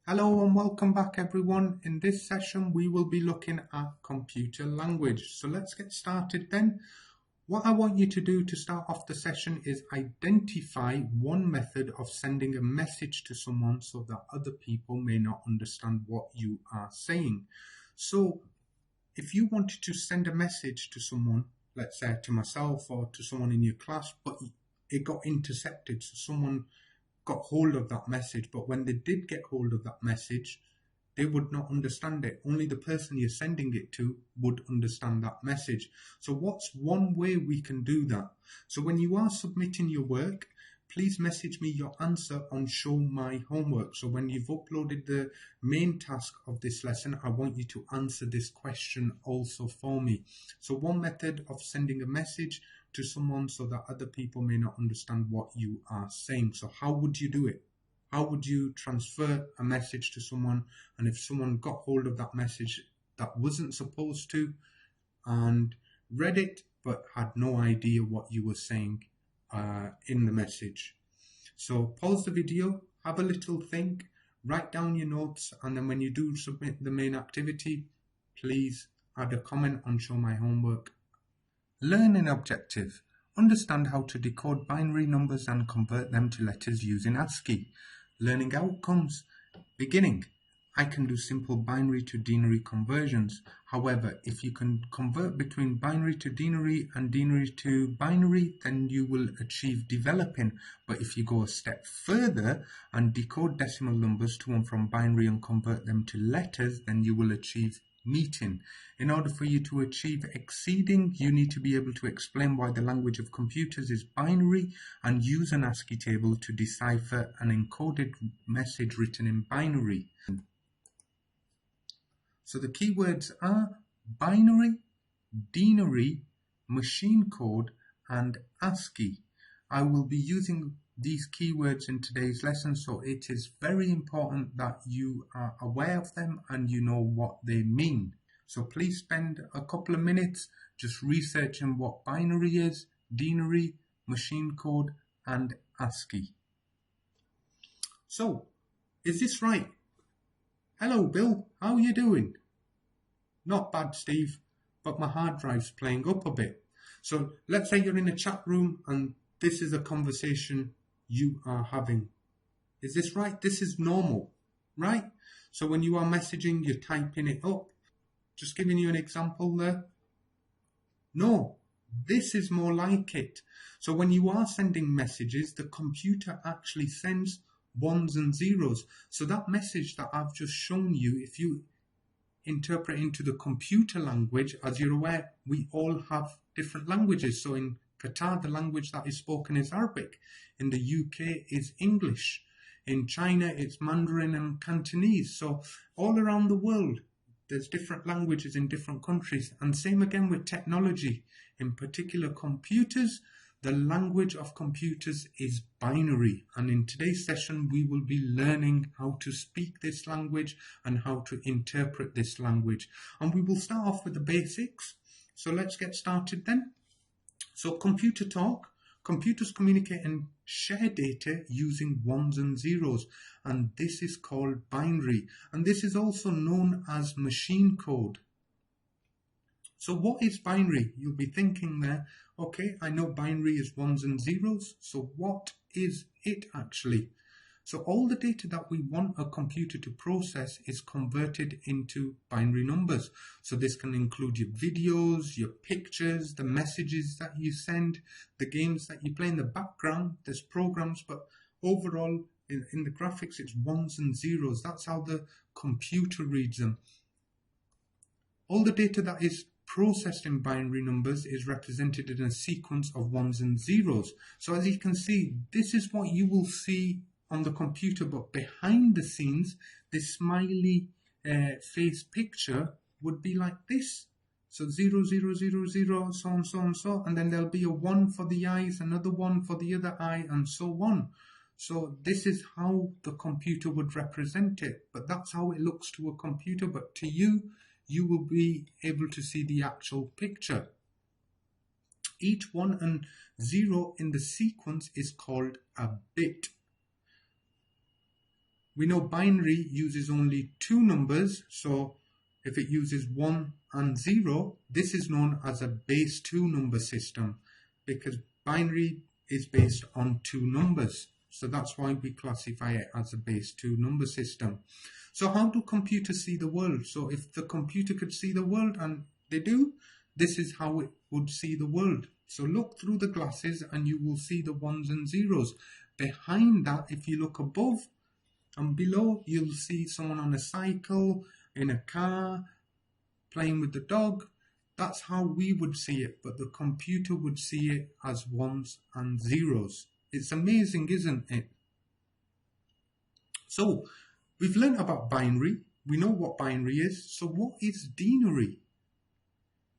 Hello and welcome back everyone. In this session we will be looking at computer language. So let's get started then. What I want you to do to start off the session is identify one method of sending a message to someone so that other people may not understand what you are saying. So if you wanted to send a message to someone, let's say to myself or to someone in your class, but it got intercepted, so someone got hold of that message, but when they did get hold of that message, they would not understand it. Only the person you're sending it to would understand that message. So what's one way we can do that? So when you are submitting your work, please message me your answer on Show My Homework. So when you've uploaded the main task of this lesson, I want you to answer this question also for me. So one method of sending a message to someone so that other people may not understand what you are saying. So how would you do it? How would you transfer a message to someone, and if someone got hold of that message that wasn't supposed to and read it but had no idea what you were saying in the message? So pause the video, have a little think, write down your notes, and then when you do submit the main activity, please add a comment on Show My Homework. Learning objective. Understand how to decode binary numbers and convert them to letters using ASCII. Learning outcomes. Beginning. I can do simple binary to denary conversions. However, if you can convert between binary to denary and denary to binary, then you will achieve developing. But if you go a step further and decode decimal numbers to and from binary and convert them to letters, then you will achieve meeting. In order for you to achieve exceeding, you need to be able to explain why the language of computers is binary and use an ASCII table to decipher an encoded message written in binary. So the keywords are binary, denary, machine code, and ASCII. I will be using these keywords in today's lesson, so it is very important that you are aware of them and you know what they mean. So please spend a couple of minutes just researching what binary is, denary, machine code, and ASCII. So, is this right? Hello Bill, how are you doing? Not bad, Steve, but my hard drive's playing up a bit. So let's say you're in a chat room and this is a conversation you are having. Is this right? This is normal, right? So when you are messaging, you're typing it up. Just giving you an example there. No, this is more like it. So when you are sending messages, the computer actually sends ones and zeros. So that message that I've just shown you, if you interpret into the computer language, as you're aware, we all have different languages. So in Qatar, the language that is spoken is Arabic. In the UK is English. In China, it's Mandarin and Cantonese. So all around the world, there's different languages in different countries. And same again with technology. In particular computers, the language of computers is binary. And in today's session, we will be learning how to speak this language and how to interpret this language. And we will start off with the basics. So let's get started then. So computer talk. Computers communicate and share data using ones and zeros, and this is called binary, and this is also known as machine code. So what is binary? You'll be thinking there, okay, I know binary is ones and zeros, so what is it actually? So all the data that we want a computer to process is converted into binary numbers. So this can include your videos, your pictures, the messages that you send, the games that you play in the background. There's programs, but overall in the graphics, it's ones and zeros. That's how the computer reads them. All the data that is processed in binary numbers is represented in a sequence of ones and zeros. So as you can see, this is what you will see on the computer, but behind the scenes, this smiley face picture would be like this. So 0, 0, 0, 0, so on, so on, so, and then there'll be a 1 for the eyes, another 1 for the other eye, and so on. So this is how the computer would represent it, but that's how it looks to a computer, but to you, you will be able to see the actual picture. Each 1 and 0 in the sequence is called a bit. We know binary uses only two numbers, so if it uses 1 and 0, this is known as a base 2 number system because binary is based on two numbers. So that's why we classify it as a base 2 number system. So how do computers see the world? So if the computer could see the world, and they do, this is how it would see the world. So look through the glasses and you will see the ones and zeros. Behind that, if you look above and below, you'll see someone on a cycle, in a car, playing with the dog. That's how we would see it, but the computer would see it as ones and zeros. It's amazing, isn't it? So we've learned about binary. We know what binary is. So what is denary?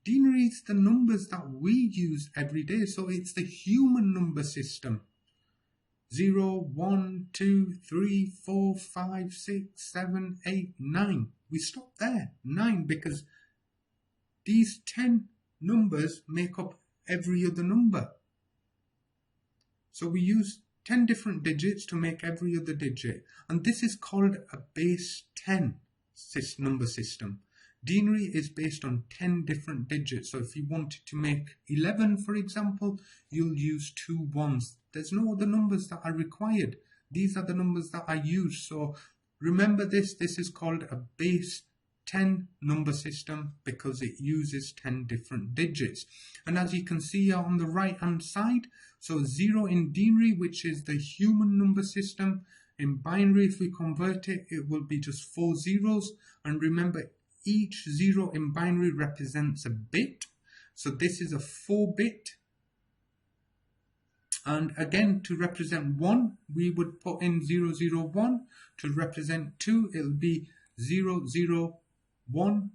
Denary is the numbers that we use every day. So it's the human number system. 0, 1, 2, 3, 4, 5, 6, 7, 8, 9. We stop there, 9, because these 10 numbers make up every other number. So we use 10 different digits to make every other digit. And this is called a base 10 number system. Denary is based on 10 different digits. So if you wanted to make 11, for example, you'll use 2 ones. There's no other numbers that are required. These are the numbers that are used. So remember this is called a base 10 number system because it uses 10 different digits. And as you can see here on the right hand side, so 0 in denary, which is the human number system. In binary, if we convert it, it will be just 4 zeros. And remember, each 0 in binary represents a bit. So this is a 4-bit. And again, to represent 1, we would put in 001. To represent 2, it'll be 0010.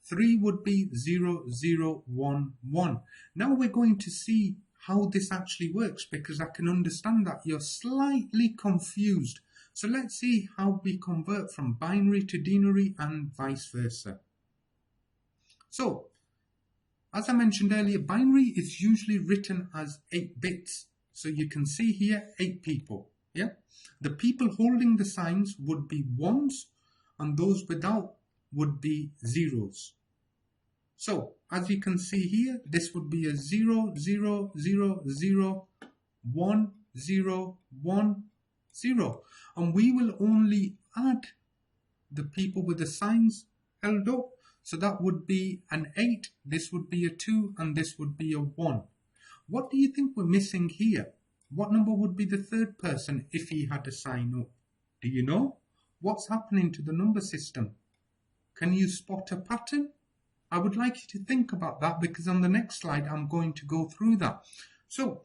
3 would be 0011. Now we're going to see how this actually works, because I can understand that you're slightly confused. So let's see how we convert from binary to denary and vice versa. So, as I mentioned earlier, binary is usually written as 8 bits. So you can see here 8 people. Yeah, the people holding the signs would be ones, and those without would be zeros. So as you can see here, this would be a 0, 0, 0, 0, 1, 0, 1, 0. And we will only add the people with the signs held up. So that would be an 8, this would be a 2, and this would be a 1. What do you think we're missing here? What number would be the third person if he had a sign up? Do you know? What's happening to the number system? Can you spot a pattern? I would like you to think about that, because on the next slide I'm going to go through that. So,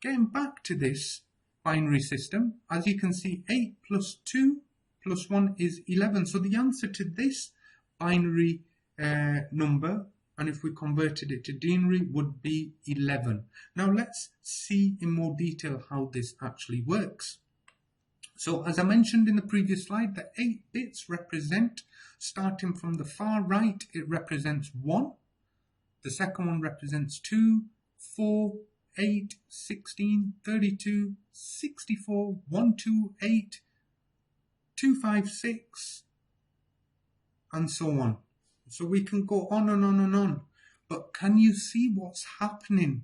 getting back to this binary system, as you can see, 8 plus 2 plus 1 is 11. So the answer to this binary number, and if we converted it to denary, would be 11. Now let's see in more detail how this actually works. So as I mentioned in the previous slide, the 8 bits represent, starting from the far right, it represents 1. The second one represents 2, 4, 8, 16, 32, 64, 128, 256, and so on. So we can go on and on and on. But can you see what's happening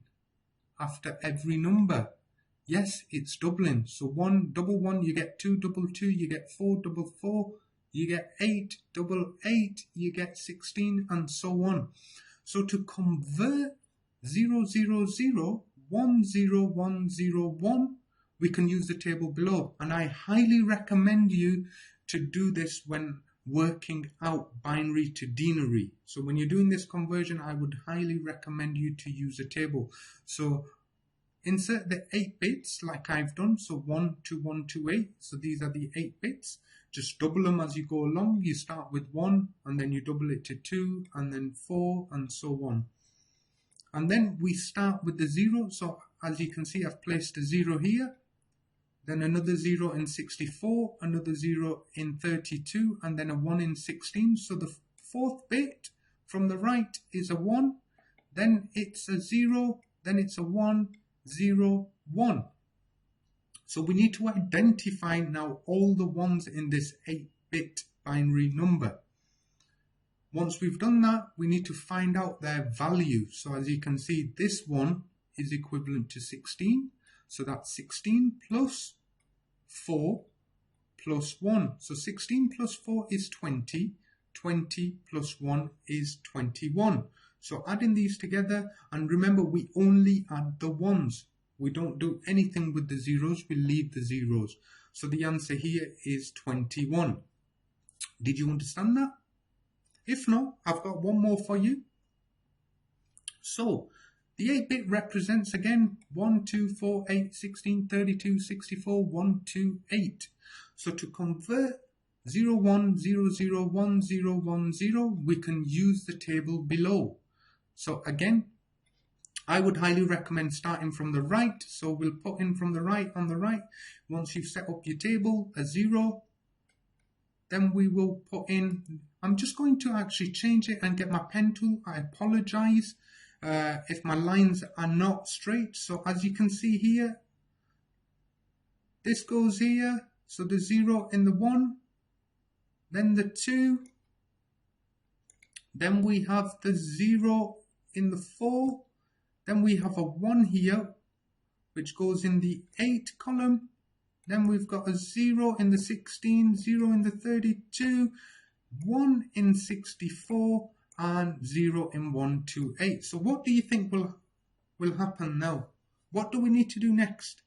after every number? Yes, it's doubling. So 1 double 1, you get 2 double 2, you get 4 double 4, you get 8 double 8, you get 16, and so on. So to convert 0, 0, 0, 1, 0, 1, 0, 1, we can use the table below. And I highly recommend you to do this when working out binary to denary. So when you're doing this conversion, I would highly recommend you to use a table. So insert the 8 bits like I've done. So 1 to 1 to 8. So these are the 8 bits. Just double them as you go along. You start with 1 and then you double it to 2 and then 4 and so on. And then we start with the 0. So as you can see, I've placed a 0 here. Then another 0 in 64, another 0 in 32, and then a 1 in 16. So the fourth bit from the right is a 1, then it's a 0, then it's a 1, 0, 1. So we need to identify now all the ones in this 8-bit binary number. Once we've done that, we need to find out their value. So as you can see, this one is equivalent to 16. So that's 16 plus 4 plus 1. So 16 plus 4 is 20. 20 plus 1 is 21. So adding these together, and remember, we only add the ones. We don't do anything with the zeros, we leave the zeros. So the answer here is 21. Did you understand that? If not, I've got one more for you. So the 8-bit represents again 1, 2, 4, 8, 16, 32, 64, 1, 2, 8. So to convert 0, 1, 0, 0, 1, 0, 1, 0, we can use the table below. So again, I would highly recommend starting from the right. So we'll put in from the right on the right. Once you've set up your table, a 0, then we will put in, I'm just going to actually change it and get my pen tool. I apologize if my lines are not straight. So as you can see here, this goes here. So the 0 in the 1, then the 2, then we have the 0 in the 4, then we have a 1 here, which goes in the 8 column, then we've got a 0 in the 16, 0 in the 32, 1 in 64, and 0 in 128. So what do you think will happen now? What do we need to do next?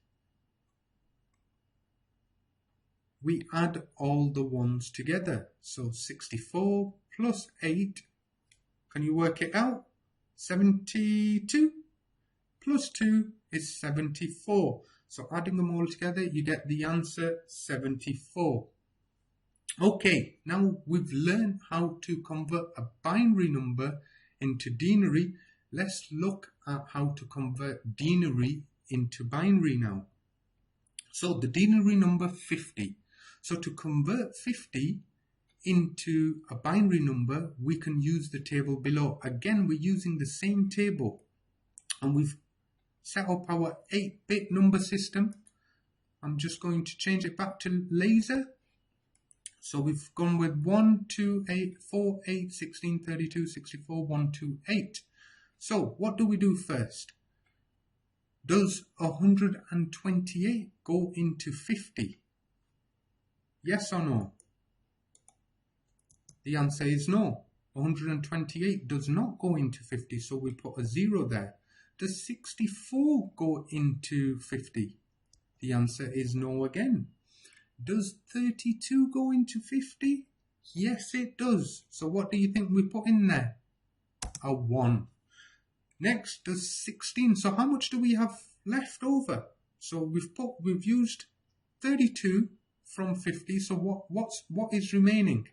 We add all the ones together. So 64 plus 8, can you work it out? 72 plus 2 is 74. So adding them all together, you get the answer 74. Okay, now we've learned how to convert a binary number into denary. Let's look at how to convert denary into binary now. So the denary number 50. So to convert 50 into a binary number, we can use the table below. Again, we're using the same table, and we've set up our 8-bit number system. I'm just going to change it back to laser. So we've gone with 1, 2, 8, 4, 8, 16, 32, 64, 1, 2, 8. So what do we do first? Does 128 go into 50? Yes or no? The answer is no. 128 does not go into 50, so we put a 0 there. Does 64 go into 50? The answer is no again. Does 32 go into 50? Yes, it does. So what do you think we put in there? A 1. Next, does 16. So how much do we have left over? So we've used 32 from 50. So what is remaining?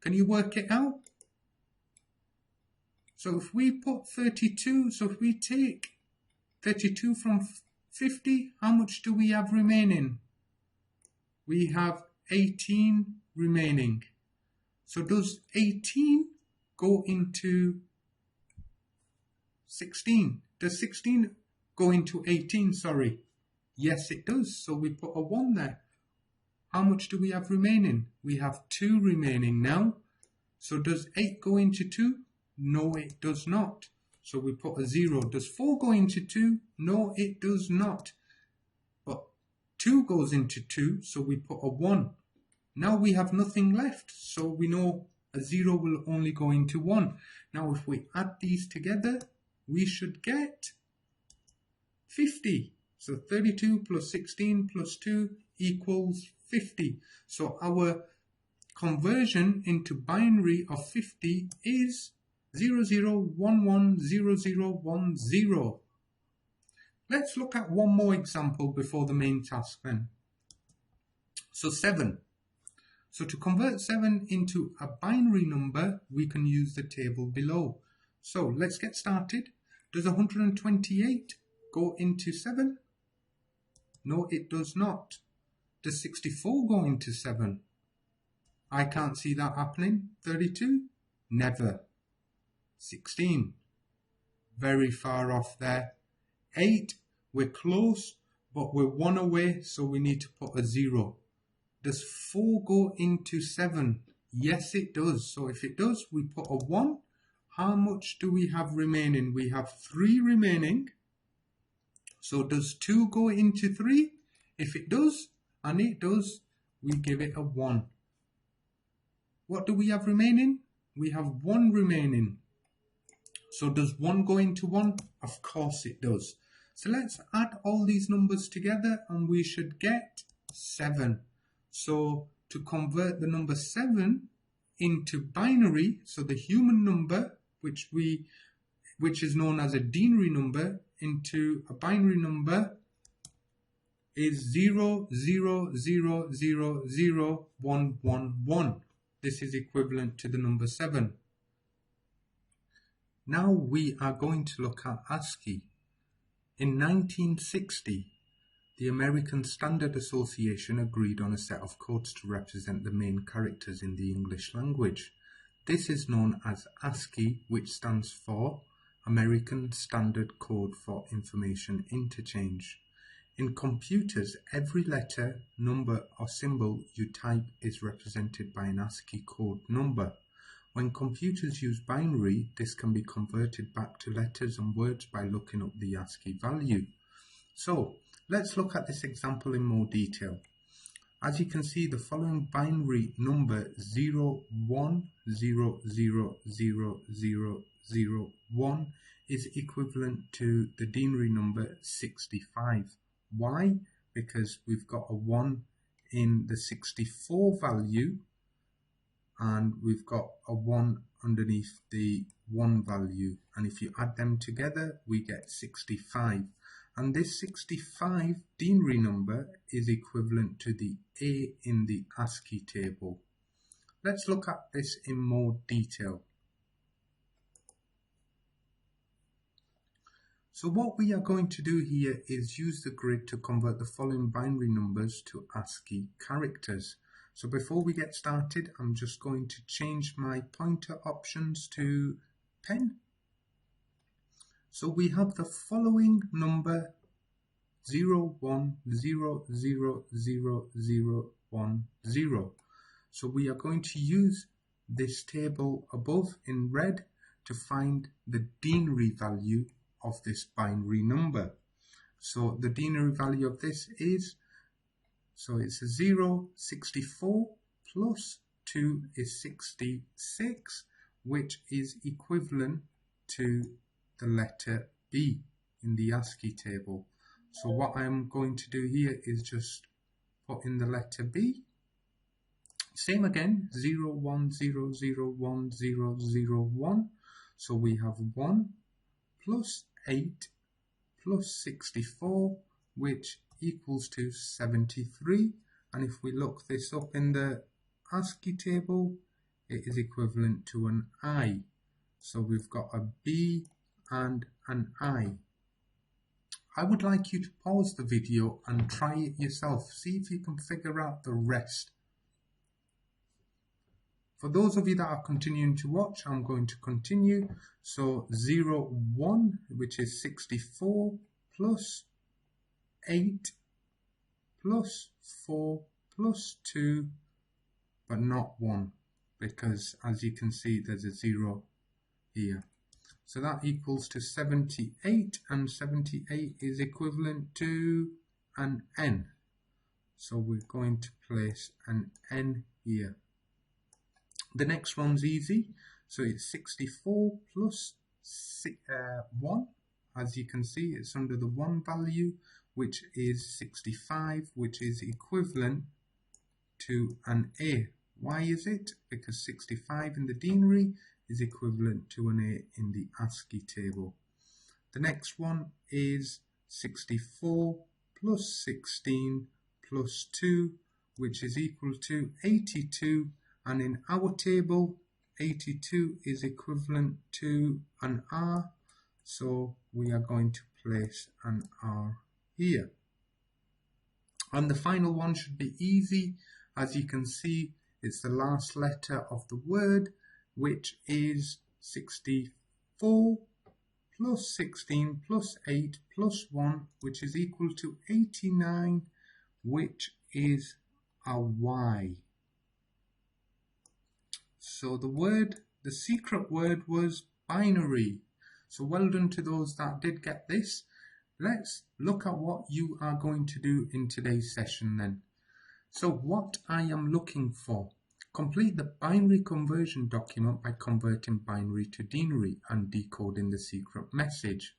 Can you work it out? So if we put 32, so if we take 32 from 50, how much do we have remaining? We have 18 remaining. So does 18 go into 16? Does 16 go into 18, sorry? Yes, it does. So we put a 1 there. How much do we have remaining? We have 2 remaining now. So does 8 go into 2? No, it does not. So we put a 0. Does 4 go into 2? No, it does not. But 2 goes into 2, so we put a 1. Now we have nothing left, so we know a 0 will only go into 1. Now if we add these together, we should get 50. So 32 plus 16 plus 2 equals 50. So our conversion into binary of 50 is 00110010. Let's look at one more example before the main task then. So 7. So to convert 7 into a binary number, we can use the table below. So let's get started. Does 128 go into 7? No, it does not. Does 64 go into 7? I can't see that happening. 32? Never. 16? Very far off there. 8? We're close, but we're 1 away, so we need to put a 0. Does 4 go into 7? Yes, it does. So if it does, we put a 1. How much do we have remaining? We have 3 remaining. So does 2 go into 3? If it does, and it does, we give it a 1. What do we have remaining? We have 1 remaining. So does 1 go into 1? Of course it does. So let's add all these numbers together and we should get 7. So to convert the number 7 into binary, so the human number, which is known as a denary number, into a binary number is 0, 0, 0, 0, 0, 1, 1, 1. This is equivalent to the number 7. Now we are going to look at ASCII. In 1960, the American Standard Association agreed on a set of codes to represent the main characters in the English language. This is known as ASCII, which stands for American Standard Code for Information Interchange. In computers, every letter, number or symbol you type is represented by an ASCII code number. When computers use binary, this can be converted back to letters and words by looking up the ASCII value. So, let's look at this example in more detail. As you can see, the following binary number 01000001 is equivalent to the denary number 65. Why? Because we've got a 1 in the 64 value and we've got a 1 underneath the 1 value, and if you add them together we get 65, and this 65 denary number is equivalent to the A in the ASCII table. Let's look at this in more detail. So what we are going to do here is use the grid to convert the following binary numbers to ASCII characters. So before we get started, I'm just going to change my pointer options to pen. So we have the following number 01000010. So we are going to use this table above in red to find the denary value of this binary number. So the denary value of this is, so it's a 0, 64 plus 2 is 66, which is equivalent to the letter B in the ASCII table. So what I'm going to do here is just put in the letter B. Same again, 01001001. So we have 1 plus 8 plus 64, which equals to 73. And if we look this up in the ASCII table, it is equivalent to an I. So we've got a B and an I. I would like you to pause the video and try it yourself. See if you can figure out the rest. For those of you that are continuing to watch, I'm going to continue. So 01, which is 64, plus 8, plus 4, plus 2, but not 1, because as you can see, there's a 0 here. So that equals to 78, and 78 is equivalent to an N. So we're going to place an N here. The next one's easy. So it's 64 plus 1. As you can see, it's under the 1 value, which is 65, which is equivalent to an A. Why is it? Because 65 in the denary is equivalent to an A in the ASCII table. The next one is 64 plus 16 plus 2, which is equal to 82, and in our table 82 is equivalent to an R, so we are going to place an R here. And the final one should be easy. As you can see, it's the last letter of the word, which is 64 plus 16 plus 8 plus 1, which is equal to 89, which is a Y. So the secret word was binary. So well done to those that did get this. Let's look at what you are going to do in today's session then. So what I am looking for: complete the binary conversion document by converting binary to denary and decoding the secret message.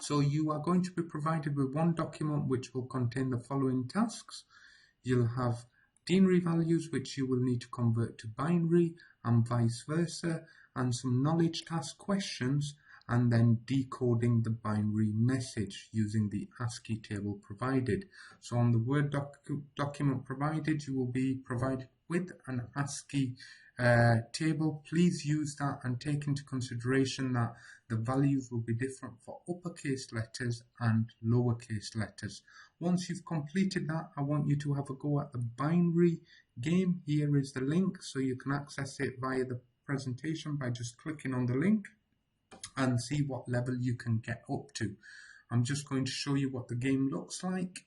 So you are going to be provided with one document which will contain the following tasks. You'll have denary values which you will need to convert to binary and vice versa, and some knowledge task questions, and then decoding the binary message using the ASCII table provided. So on the Word document provided, you will be provided with an ASCII table. Please use that and take into consideration that the values will be different for uppercase letters and lowercase letters. Once you've completed that, I want you to have a go at the binary game. Here is the link, so you can access it via the presentation by just clicking on the link and see what level you can get up to. I'm just going to show you what the game looks like.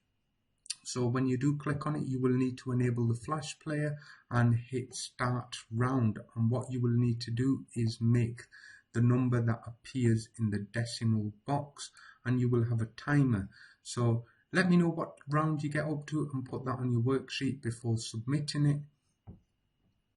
So when you do click on it, you will need to enable the flash player and hit start round, and what you will need to do is make the number that appears in the decimal box, and you will have a timer. So let me know what round you get up to and put that on your worksheet before submitting it.